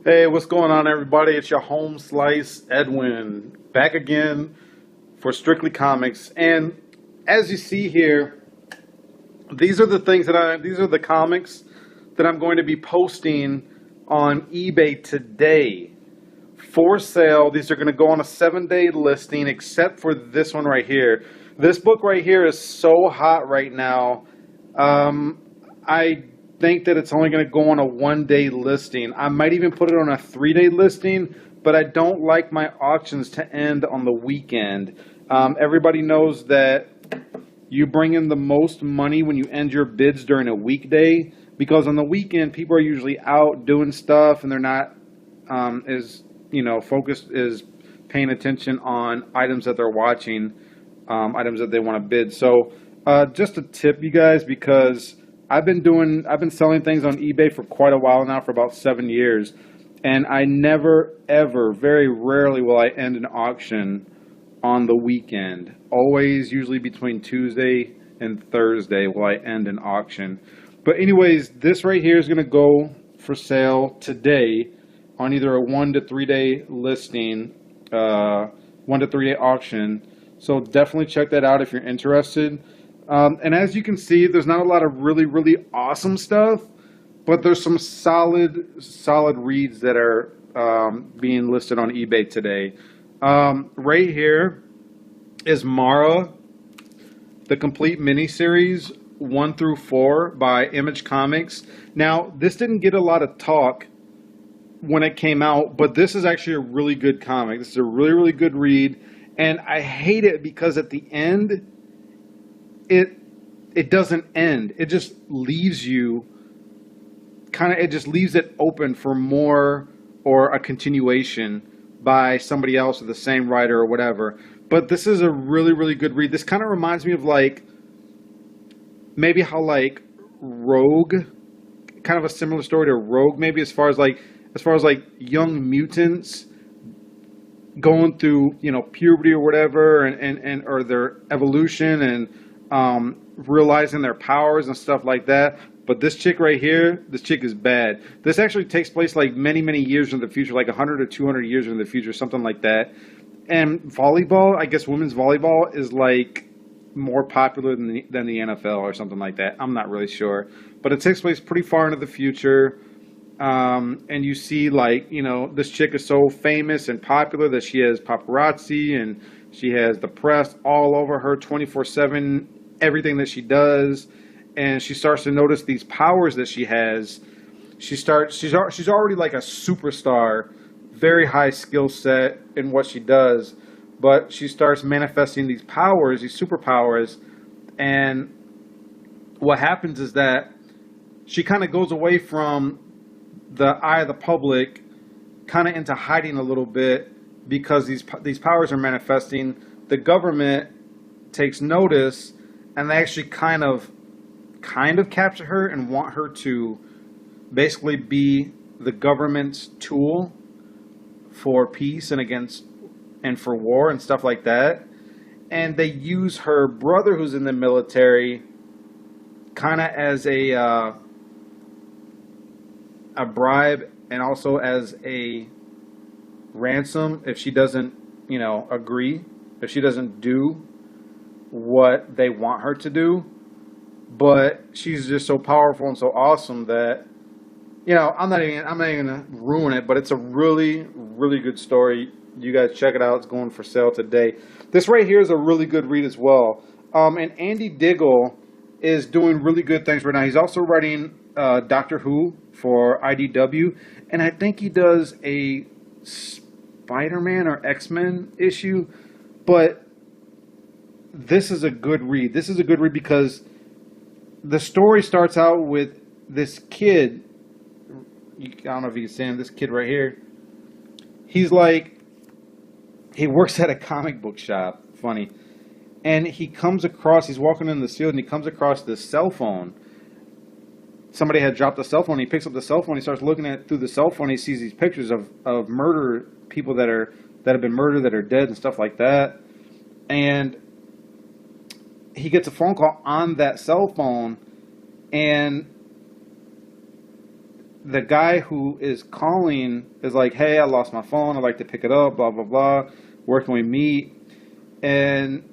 Hey, what's going on, everybody? It's your home slice, Edwin, back again for Strictly Comics. And as you see here, these are the comics that I'm going to be posting on eBay today for sale. These are going to go on a 7-day listing, except for this one right here. This book right here is so hot right now. I think that it's only going to go on a 1-day listing. I might even put it on a 3-day listing, but I don't like my auctions to end on the weekend. Everybody knows that you bring in the most money when you end your bids during a weekday, because on the weekend people are usually out doing stuff and they're not focused, is paying attention on items that they're watching, items that they want to bid. So just a tip, you guys, because I've been selling things on eBay for quite a while now, for about 7 years, and I never, ever, very rarely will I end an auction on the weekend. Always, usually between Tuesday and Thursday will I end an auction. But anyways, this right here is going to go for sale today on either a 1 to 3 day listing, 1 to 3 day auction. So definitely check that out if you're interested. And as you can see, there's not a lot of really, really awesome stuff, but there's some solid reads that are being listed on eBay today. Right here is Mauro, the complete miniseries 1 through 4 by Image Comics. Now, this didn't get a lot of talk when it came out, but this is actually a really good comic. This is a really, really good read, and I hate it because at the end, it doesn't end. It just leaves you it just leaves it open for more or a continuation by somebody else or the same writer or whatever. But this is a really, really good read. This kind of reminds me of maybe how Rogue, kind of a similar story to Rogue, maybe as far as young mutants going through, puberty or whatever, and or their evolution and realizing their powers and stuff like that. But this chick right here, this chick is bad. This actually takes place many, many years in the future, 100 or 200 years in the future, something like that. And volleyball, I guess women's volleyball is more popular than the NFL or something like that. I'm not really sure. But it takes place pretty far into the future. And you see this chick is so famous and popular that she has paparazzi and she has the press all over her 24/7, everything that she does. And she starts to notice these powers that she has. She's already like a superstar, very high skill set in what she does, but she starts manifesting these powers, these superpowers, and what happens is that she kind of goes away from the eye of the public, kind of into hiding a little bit, because these powers are manifesting. The government takes notice, and they actually kind of capture her and want her to basically be the government's tool for peace and for war and stuff like that. And they use her brother, who's in the military, kind of as a bribe, and also as a ransom if she doesn't, agree, if she doesn't do what they want her to do. But she's just so powerful and so awesome that, I'm not even gonna ruin it, but it's a really, really good story. You guys check it out. It's going for sale today. This right here is a really good read as well. And Andy Diggle is doing really good things right now. He's also writing Doctor Who for IDW, and I think he does a Spider-Man or X-Men issue. But this is a good read. This is a good read because the story starts out with this kid. I don't know if you can see him, this kid right here. He works at a comic book shop. Funny. And he's walking in the field, and he comes across this cell phone. Somebody had dropped a cell phone. He picks up the cell phone. He starts looking at it through the cell phone. He sees these pictures of murder, people that have been murdered, that are dead and stuff like that. And he gets a phone call on that cell phone, and the guy who is calling is like, hey, I lost my phone. I'd like to pick it up, blah, blah, blah. Where can we meet? And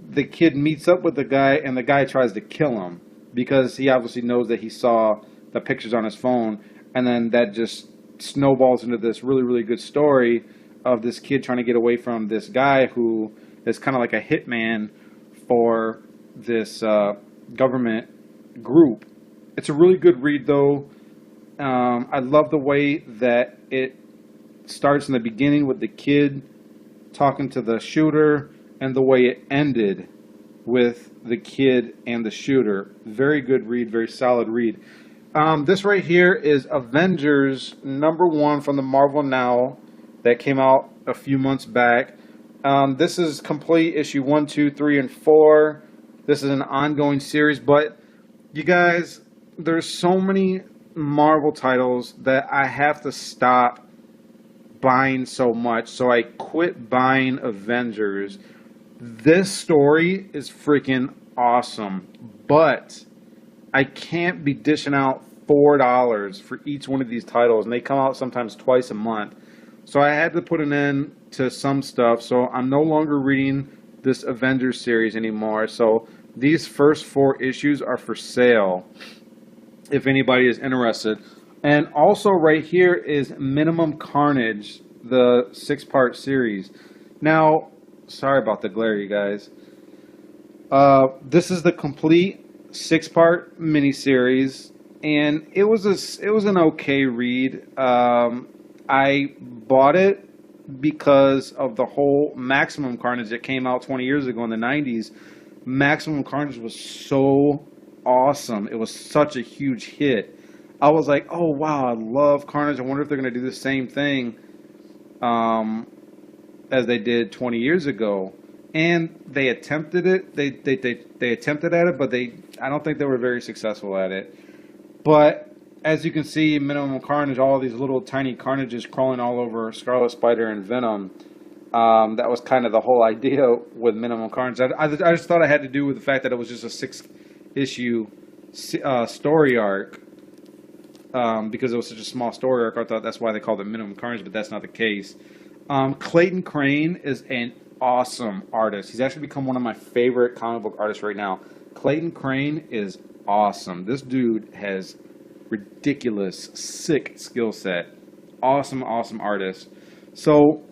the kid meets up with the guy, and the guy tries to kill him because he obviously knows that he saw the pictures on his phone. And then that just snowballs into this really, really good story of this kid trying to get away from this guy who is kind of like a hitman for this government group. It's a really good read, though. I love the way that it starts in the beginning with the kid talking to the shooter and the way it ended with the kid and the shooter. Very good read, very solid read. This right here is Avengers #1 from the Marvel Now that came out a few months back. This is complete issue 1, 2, 3, and 4. This is an ongoing series, but you guys, there's so many Marvel titles that I have to stop buying so much, so I quit buying Avengers. This story is freaking awesome, but I can't be dishing out $4 for each one of these titles, and they come out sometimes twice a month. So I had to put an end to some stuff, so I'm no longer reading this Avengers series anymore. So these first 4 issues are for sale if anybody is interested. And also right here is Minimum Carnage, the 6-part series. Now, sorry about the glare, you guys. This is the complete 6-part miniseries, and it was an okay read. I bought it because of the whole Maximum Carnage that came out 20 years ago in the 90s. Maximum Carnage was so awesome. It was such a huge hit. I was like, oh wow, I love Carnage. I wonder if they're going to do the same thing as they did 20 years ago. And they attempted it. They attempted at it, but I don't think they were very successful at it. But as you can see, Minimum Carnage, all these little tiny carnages crawling all over Scarlet Spider and Venom. That was kind of the whole idea with Minimum Carnage. I just thought it had to do with the fact that it was just a 6-issue story arc. Because it was such a small story arc, I thought that's why they called it Minimum Carnage, but that's not the case. Clayton Crane is an awesome artist. He's actually become one of my favorite comic book artists right now. Clayton Crane is awesome. This dude has ridiculous, sick skill set. Awesome, awesome artist. So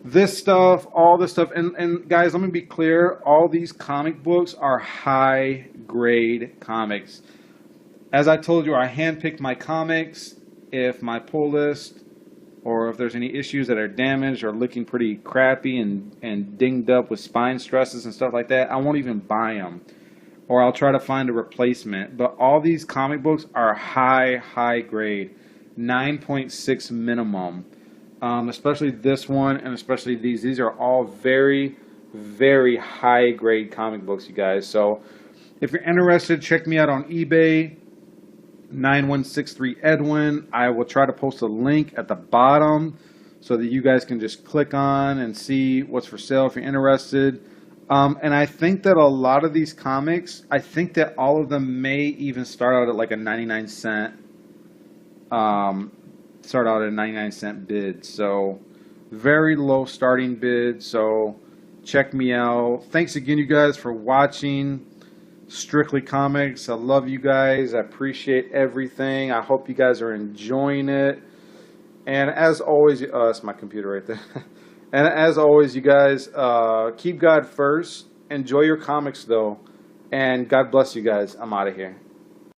this stuff, all this stuff, and guys, let me be clear, all these comic books are high grade comics. As I told you, I handpicked my comics. If my pull list or if there's any issues that are damaged or looking pretty crappy and dinged up with spine stresses and stuff like that, I won't even buy them. Or I'll try to find a replacement. But all these comic books are high grade. 9.6 minimum. Especially this one and especially these. These are all very, very high grade comic books, you guys. So if you're interested, check me out on eBay. 9163 Edwin. I will try to post a link at the bottom so that you guys can just click on and see what's for sale if you're interested. And I think that a lot of these comics, I think that all of them may even start out at like a 99 cent bid. So very low starting bid. So check me out. Thanks again, you guys, for watching Strictly Comics. I love you guys. I appreciate everything. I hope you guys are enjoying it. And as always, it's my computer right there. And as always, you guys, keep God first. Enjoy your comics, though. And God bless you guys. I'm out of here.